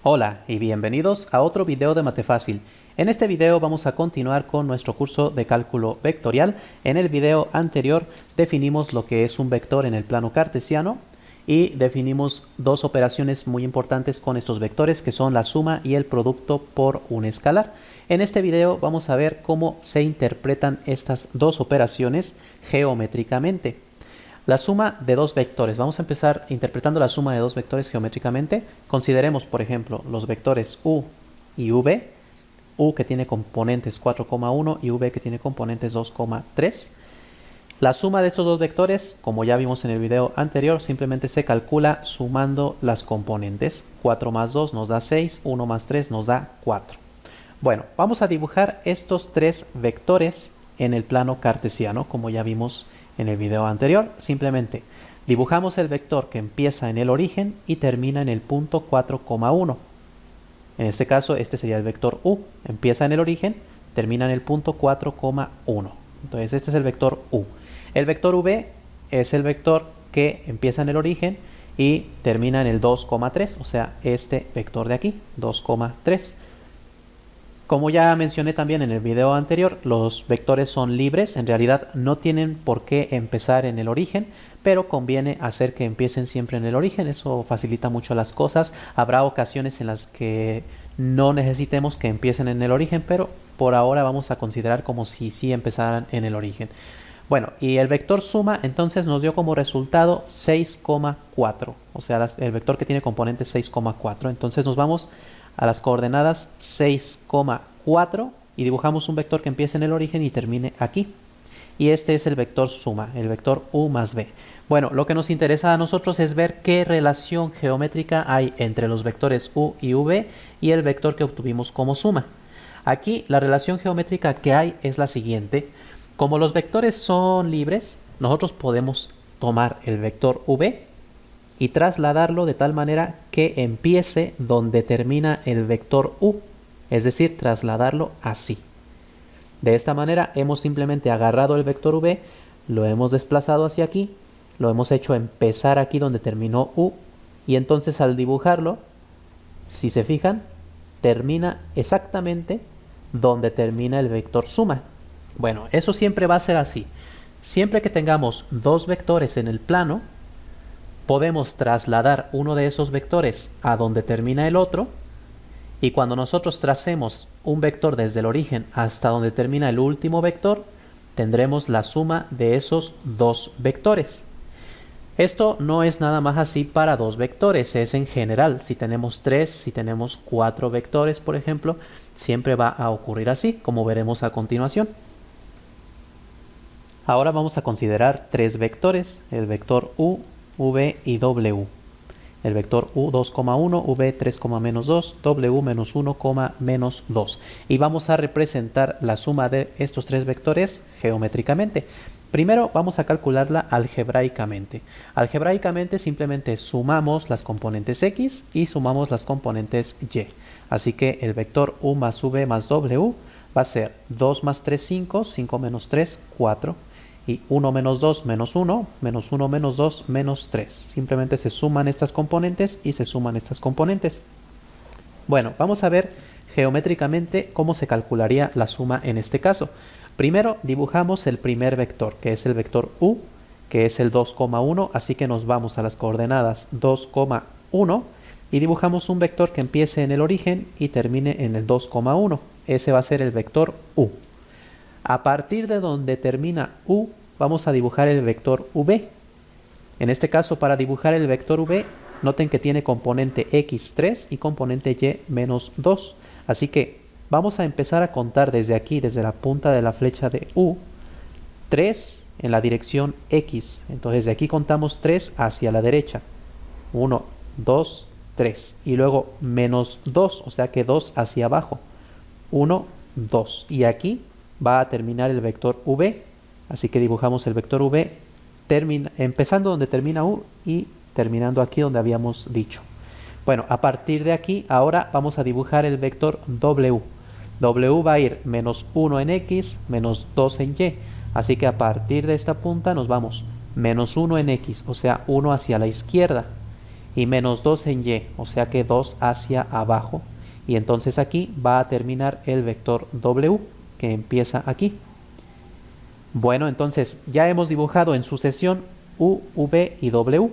Hola y bienvenidos a otro video de Matefácil. En este video vamos a continuar con nuestro curso de cálculo vectorial. En el video anterior definimos lo que es un vector en el plano cartesiano y definimos dos operaciones muy importantes con estos vectores, que son la suma y el producto por un escalar. En este video vamos a ver cómo se interpretan estas dos operaciones geométricamente. La suma de dos vectores. Vamos a empezar interpretando la suma de dos vectores geométricamente. Consideremos, por ejemplo, los vectores u y v. U que tiene componentes 4,1 y v que tiene componentes 2,3. La suma de estos dos vectores, como ya vimos en el video anterior, simplemente se calcula sumando las componentes. 4 más 2 nos da 6, 1 más 3 nos da 4. Bueno, vamos a dibujar estos tres vectores en el plano cartesiano, como ya vimos en el video anterior. Simplemente dibujamos el vector que empieza en el origen y termina en el punto 4,1. En este caso, este sería el vector u. Empieza en el origen, termina en el punto 4,1. Entonces, este es el vector u. El vector v es el vector que empieza en el origen y termina en el 2,3, o sea, este vector de aquí, 2,3. Como ya mencioné también en el video anterior, los vectores son libres, en realidad no tienen por qué empezar en el origen, pero conviene hacer que empiecen siempre en el origen, eso facilita mucho las cosas. Habrá ocasiones en las que no necesitemos que empiecen en el origen, pero por ahora vamos a considerar como si sí empezaran en el origen. Bueno, y el vector suma entonces nos dio como resultado 6,4, o sea, el vector que tiene componente 6,4. Entonces nos vamos a las coordenadas 6,4 y dibujamos un vector que empiece en el origen y termine aquí. Y este es el vector suma, el vector u más v. Bueno, lo que nos interesa a nosotros es ver qué relación geométrica hay entre los vectores u y v y el vector que obtuvimos como suma. Aquí la relación geométrica que hay es la siguiente. Como los vectores son libres, nosotros podemos tomar el vector v y trasladarlo de tal manera que empiece donde termina el vector u, es decir, trasladarlo así. De esta manera hemos simplemente agarrado el vector v, lo hemos desplazado hacia aquí, lo hemos hecho empezar aquí donde terminó u, y entonces al dibujarlo, si se fijan, termina exactamente donde termina el vector suma. Bueno, eso siempre va a ser así. Siempre que tengamos dos vectores en el plano, podemos trasladar uno de esos vectores a donde termina el otro, y cuando nosotros tracemos un vector desde el origen hasta donde termina el último vector, tendremos la suma de esos dos vectores. Esto no es nada más así para dos vectores, es en general. Si tenemos 3, si tenemos 4 vectores, por ejemplo, siempre va a ocurrir así, como veremos a continuación. Ahora vamos a considerar tres vectores, el vector u, v y w. El vector u 2,1, v 3,-2, w menos 1, menos 2. Y vamos a representar la suma de estos tres vectores geométricamente. Primero vamos a calcularla algebraicamente. Algebraicamente simplemente sumamos las componentes x y sumamos las componentes y. Así que el vector u más v más w va a ser 2 más 3, 5, 5 menos 3, 4. Y 1 menos 2 menos 1, menos 1 menos 2 menos 3. Simplemente se suman estas componentes y se suman estas componentes. Bueno, vamos a ver geométricamente cómo se calcularía la suma en este caso. Primero dibujamos el primer vector, que es el vector u, que es el 2,1, así que nos vamos a las coordenadas 2,1 y dibujamos un vector que empiece en el origen y termine en el 2,1. Ese va a ser el vector u. A partir de donde termina u, vamos a dibujar el vector v. En este caso, para dibujar el vector v, noten que tiene componente x3 y componente y menos 2. Así que vamos a empezar a contar desde aquí, desde la punta de la flecha de u, 3 en la dirección x. Entonces de aquí contamos 3 hacia la derecha. 1, 2, 3. Y luego menos 2, o sea que 2 hacia abajo. 1, 2. Y aquí va a terminar el vector v, así que dibujamos el vector v empezando donde termina u y terminando aquí donde habíamos dicho. Bueno, a partir de aquí ahora vamos a dibujar el vector w. W va a ir menos 1 en x, menos 2 en y, así que a partir de esta punta nos vamos menos 1 en x, o sea 1 hacia la izquierda, y menos 2 en y, o sea que 2 hacia abajo. Y entonces aquí va a terminar el vector w, que empieza aquí. Bueno, entonces ya hemos dibujado en sucesión u, v y w.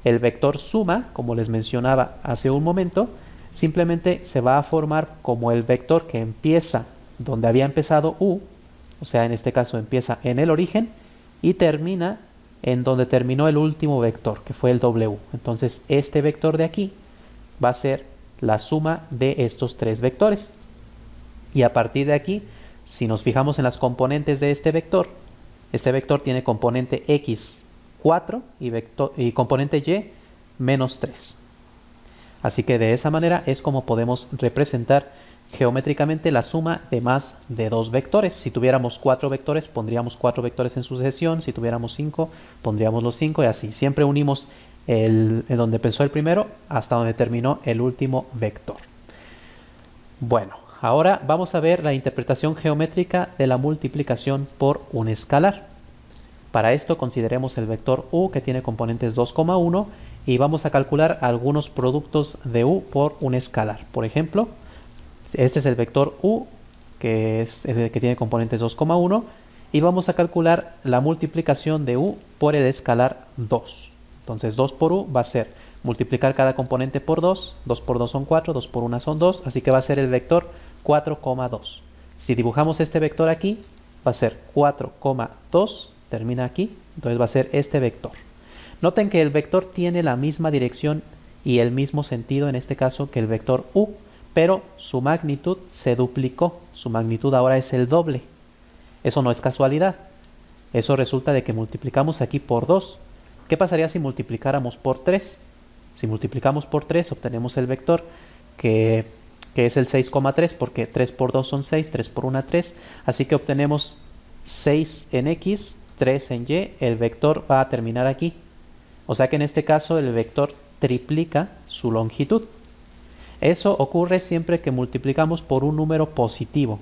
El vector suma, como les mencionaba hace un momento, simplemente se va a formar como el vector que empieza donde había empezado u, o sea, en este caso empieza en el origen y termina en donde terminó el último vector, que fue el w. Entonces este vector de aquí va a ser la suma de estos tres vectores. Y a partir de aquí, si nos fijamos en las componentes de este vector tiene componente x 4 y componente y menos 3. Así que de esa manera es como podemos representar geométricamente la suma de más de dos vectores. Si tuviéramos 4 vectores, pondríamos 4 vectores en sucesión. Si tuviéramos 5, pondríamos los 5 y así. Siempre unimos en donde empezó el primero hasta donde terminó el último vector. Bueno, ahora vamos a ver la interpretación geométrica de la multiplicación por un escalar. Para esto consideremos el vector u, que tiene componentes 2,1, y vamos a calcular algunos productos de u por un escalar. Por ejemplo, este es el vector u, que es el que tiene componentes 2,1, y vamos a calcular la multiplicación de u por el escalar 2. Entonces 2 por u va a ser multiplicar cada componente por 2, 2 por 2 son 4, 2 por 1 son 2, así que va a ser el vector 4,2. Si dibujamos este vector aquí, va a ser 4,2, termina aquí, entonces va a ser este vector. Noten que el vector tiene la misma dirección y el mismo sentido en este caso que el vector u, pero su magnitud se duplicó, su magnitud ahora es el doble. Eso no es casualidad, eso resulta de que multiplicamos aquí por 2. ¿Qué pasaría si multiplicáramos por 3? Si multiplicamos por 3 obtenemos el vector que es el 6,3, porque 3 por 2 son 6, 3 por 1 3, así que obtenemos 6 en x, 3 en y, el vector va a terminar aquí. O sea que en este caso el vector triplica su longitud. Eso ocurre siempre que multiplicamos por un número positivo.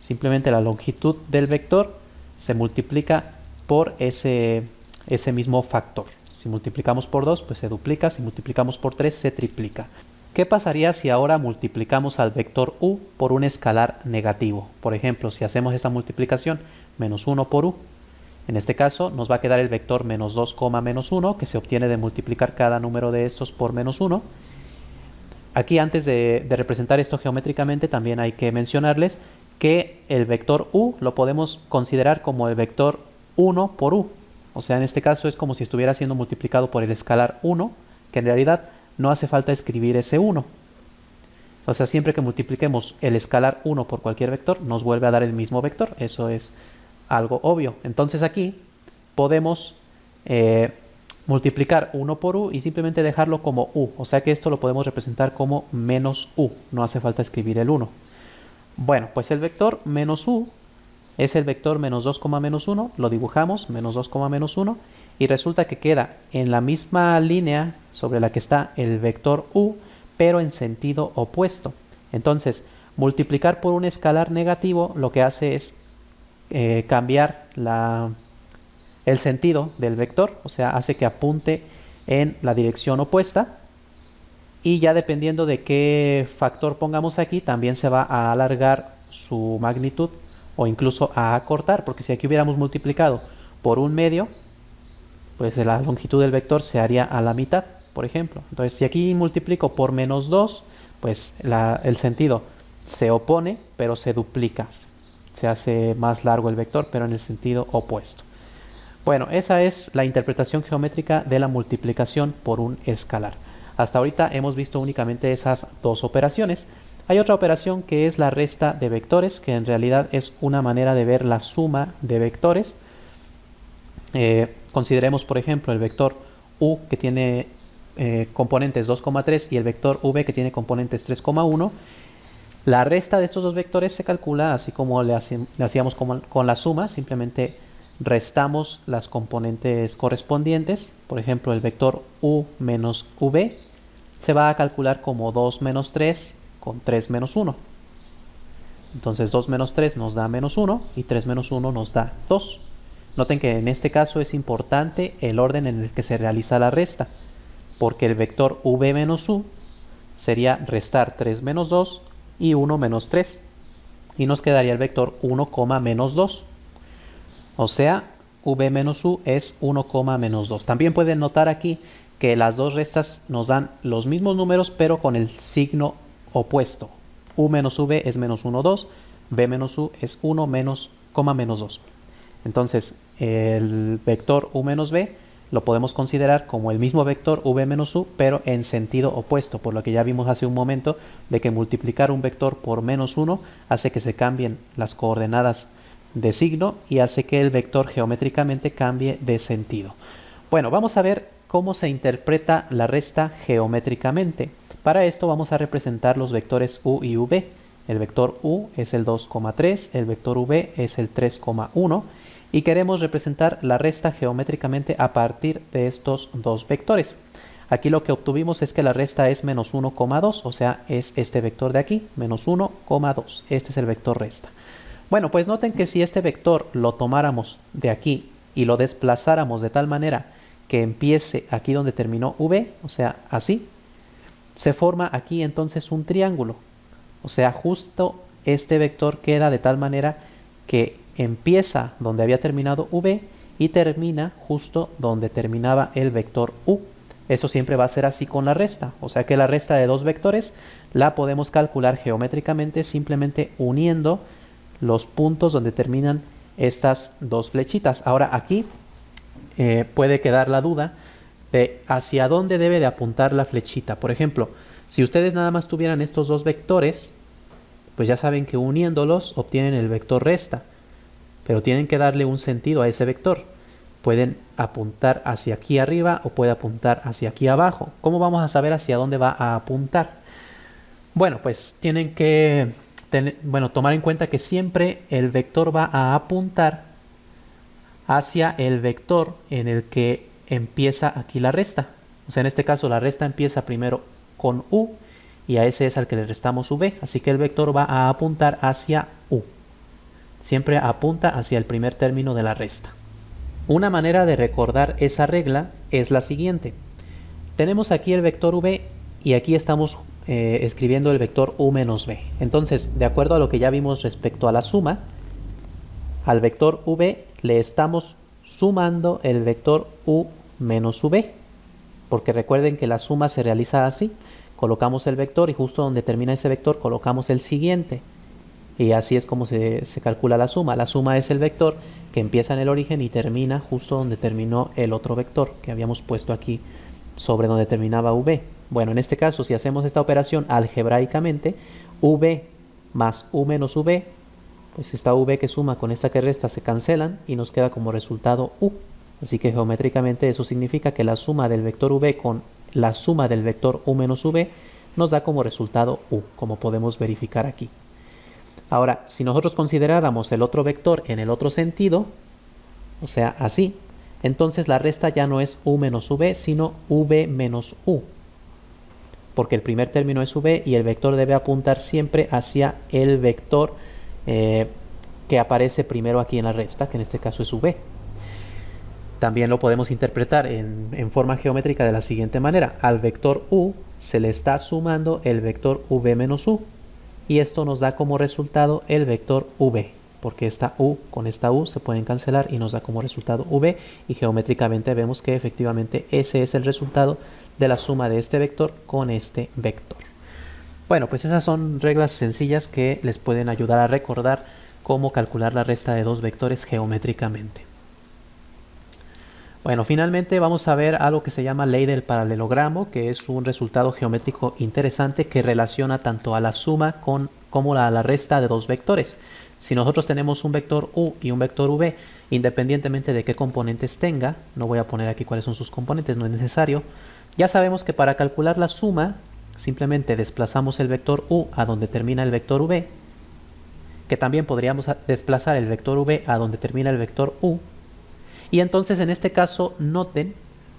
Simplemente la longitud del vector se multiplica por ese mismo factor. Si multiplicamos por 2, pues se duplica. Si multiplicamos por 3, se triplica. ¿Qué pasaría si ahora multiplicamos al vector u por un escalar negativo? Por ejemplo, si hacemos esta multiplicación, menos 1 por u. En este caso nos va a quedar el vector menos 2, menos 1, que se obtiene de multiplicar cada número de estos por menos 1. Aquí antes de representar esto geométricamente también hay que mencionarles que el vector u lo podemos considerar como el vector 1 por u. O sea, en este caso es como si estuviera siendo multiplicado por el escalar 1, que en realidad no hace falta escribir ese 1. O sea, siempre que multipliquemos el escalar 1 por cualquier vector, nos vuelve a dar el mismo vector. Eso es algo obvio. Entonces aquí podemos multiplicar 1 por u y simplemente dejarlo como u. O sea que esto lo podemos representar como menos u. No hace falta escribir el 1. Bueno, pues el vector menos u es el vector menos 2, menos 1. Lo dibujamos, menos 2, menos 1. Y resulta que queda en la misma línea sobre la que está el vector u, pero en sentido opuesto. Entonces, multiplicar por un escalar negativo lo que hace es cambiar el sentido del vector, o sea, hace que apunte en la dirección opuesta, y ya dependiendo de qué factor pongamos aquí, también se va a alargar su magnitud o incluso a acortar, porque si aquí hubiéramos multiplicado por un medio, pues la longitud del vector se haría a la mitad, por ejemplo. Entonces, si aquí multiplico por menos 2, pues el sentido se opone, pero se duplica. Se hace más largo el vector, pero en el sentido opuesto. Bueno, esa es la interpretación geométrica de la multiplicación por un escalar. Hasta ahorita hemos visto únicamente esas dos operaciones. Hay otra operación que es la resta de vectores, que en realidad es una manera de ver la suma de vectores. Consideremos, por ejemplo, el vector u, que tiene componentes 2,3, y el vector v, que tiene componentes 3,1. La resta de estos dos vectores se calcula así como le hacíamos con la suma. Simplemente restamos las componentes correspondientes. Por ejemplo, el vector u menos v se va a calcular como 2 menos 3 con 3 menos 1. Entonces 2 menos 3 nos da menos 1 y 3 menos 1 nos da 2. Noten que en este caso es importante el orden en el que se realiza la resta. porque el vector v menos u sería restar 3 menos 2 y 1 menos 3. Y nos quedaría el vector 1, menos 2. O sea, v menos u es 1, menos 2. También pueden notar aquí que las dos restas nos dan los mismos números, pero con el signo opuesto. U menos v es menos 1, 2. V menos u es 1 menos, menos 2. Entonces, el vector u menos v lo podemos considerar como el mismo vector v menos u, pero en sentido opuesto, por lo que ya vimos hace un momento de que multiplicar un vector por menos 1 hace que se cambien las coordenadas de signo y hace que el vector geométricamente cambie de sentido. Bueno, vamos a ver cómo se interpreta la resta geométricamente. Para esto vamos a representar los vectores u y v. El vector u es el 2,3, el vector v es el 3,1 y queremos representar la resta geométricamente a partir de estos dos vectores. Aquí lo que obtuvimos es que la resta es menos 1,2, o sea, es este vector de aquí, menos 1,2. Este es el vector resta. Bueno, pues noten que si este vector lo tomáramos de aquí y lo desplazáramos de tal manera que empiece aquí donde terminó v, o sea, así, se forma aquí entonces un triángulo. O sea, justo este vector queda de tal manera que empieza donde había terminado v y termina justo donde terminaba el vector u. Eso siempre va a ser así con la resta. O sea que la resta de dos vectores la podemos calcular geométricamente simplemente uniendo los puntos donde terminan estas dos flechitas. Ahora aquí puede quedar la duda de hacia dónde debe de apuntar la flechita. Por ejemplo, si ustedes nada más tuvieran estos dos vectores, pues ya saben que uniéndolos obtienen el vector resta, pero tienen que darle un sentido a ese vector. Pueden apuntar hacia aquí arriba o puede apuntar hacia aquí abajo. ¿Cómo vamos a saber hacia dónde va a apuntar? Bueno, pues tienen que tomar en cuenta que siempre el vector va a apuntar hacia el vector en el que empieza aquí la resta. O sea, en este caso la resta empieza primero con u y a ese es al que le restamos v. Así que el vector va a apuntar hacia u. Siempre apunta hacia el primer término de la resta. Una manera de recordar esa regla es la siguiente. Tenemos aquí el vector v y aquí estamos escribiendo el vector u menos v. Entonces, de acuerdo a lo que ya vimos respecto a la suma, al vector v le estamos sumando el vector u menos v. Porque recuerden que la suma se realiza así. Colocamos el vector y justo donde termina ese vector colocamos el siguiente. Y así es como se calcula la suma. La suma es el vector que empieza en el origen y termina justo donde terminó el otro vector que habíamos puesto aquí sobre donde terminaba v. Bueno, en este caso, si hacemos esta operación algebraicamente, v más u menos v, pues esta v que suma con esta que resta se cancelan y nos queda como resultado u. Así que geométricamente eso significa que la suma del vector v con la suma del vector u menos v nos da como resultado u, como podemos verificar aquí. Ahora, si nosotros consideráramos el otro vector en el otro sentido, o sea, así, entonces la resta ya no es u menos v, sino v menos u. Porque el primer término es v y el vector debe apuntar siempre hacia el vector que aparece primero aquí en la resta, que en este caso es v. También lo podemos interpretar en forma geométrica de la siguiente manera. Al vector u se le está sumando el vector v menos u. Y esto nos da como resultado el vector v. Porque esta u con esta u se pueden cancelar y nos da como resultado v. Y geométricamente vemos que efectivamente ese es el resultado de la suma de este vector con este vector. Bueno, pues esas son reglas sencillas que les pueden ayudar a recordar cómo calcular la resta de dos vectores geométricamente. Bueno, finalmente vamos a ver algo que se llama ley del paralelogramo, que es un resultado geométrico interesante que relaciona tanto a la suma como a la resta de dos vectores. Si nosotros tenemos un vector u y un vector v, independientemente de qué componentes tenga, no voy a poner aquí cuáles son sus componentes, no es necesario, ya sabemos que para calcular la suma, simplemente desplazamos el vector u a donde termina el vector v, que también podríamos desplazar el vector v a donde termina el vector u, y entonces en este caso noten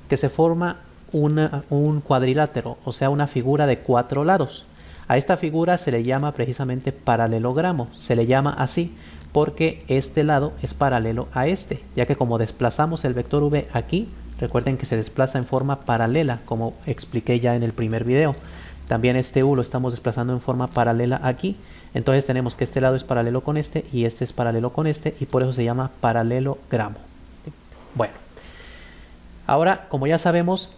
que se forma un cuadrilátero, o sea una figura de 4 lados. A esta figura se le llama precisamente paralelogramo, se le llama así porque este lado es paralelo a este, ya que como desplazamos el vector v aquí, Recuerden que se desplaza en forma paralela, como expliqué ya en el primer video. También este U lo estamos desplazando en forma paralela aquí. Entonces tenemos que este lado es paralelo con este y este es paralelo con este, y por eso se llama paralelogramo. Bueno, ahora como ya sabemos,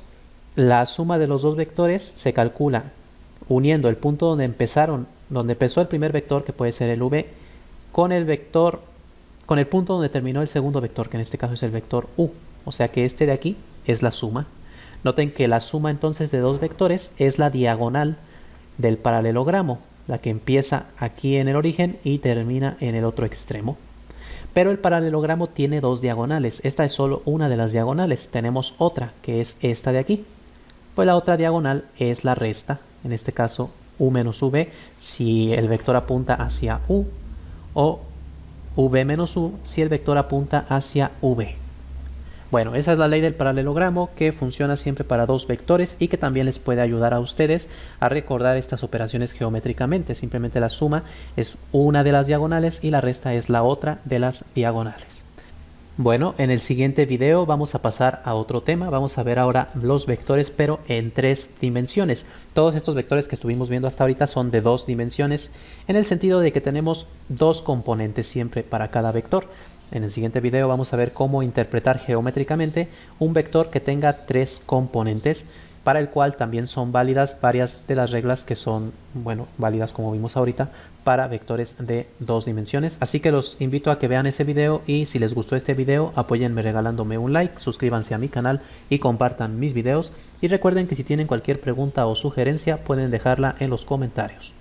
la suma de los dos vectores se calcula uniendo el punto donde empezó el primer vector, que puede ser el V, con el punto donde terminó el segundo vector, que en este caso es el vector U. O sea que este de aquí es la suma. Noten que la suma entonces de dos vectores es la diagonal del paralelogramo, la que empieza aquí en el origen y termina en el otro extremo. Pero el paralelogramo tiene dos diagonales. Esta es solo una de las diagonales. Tenemos otra, que es esta de aquí. Pues la otra diagonal es la resta, en este caso U menos V, si el vector apunta hacia U, o V menos U si el vector apunta hacia V. Bueno, esa es la ley del paralelogramo, que funciona siempre para dos vectores y que también les puede ayudar a ustedes a recordar estas operaciones geométricamente. Simplemente la suma es una de las diagonales y la resta es la otra de las diagonales. Bueno, en el siguiente video vamos a pasar a otro tema. Vamos a ver ahora los vectores, pero en 3 dimensiones. Todos estos vectores que estuvimos viendo hasta ahorita son de 2 dimensiones, en el sentido de que tenemos 2 componentes siempre para cada vector. En el siguiente video vamos a ver cómo interpretar geométricamente un vector que tenga 3 componentes, para el cual también son válidas varias de las reglas que son, bueno, válidas como vimos ahorita para vectores de 2 dimensiones. Así que los invito a que vean ese video, y si les gustó este video, apóyenme regalándome un like, suscríbanse a mi canal y compartan mis videos. Y recuerden que si tienen cualquier pregunta o sugerencia pueden dejarla en los comentarios.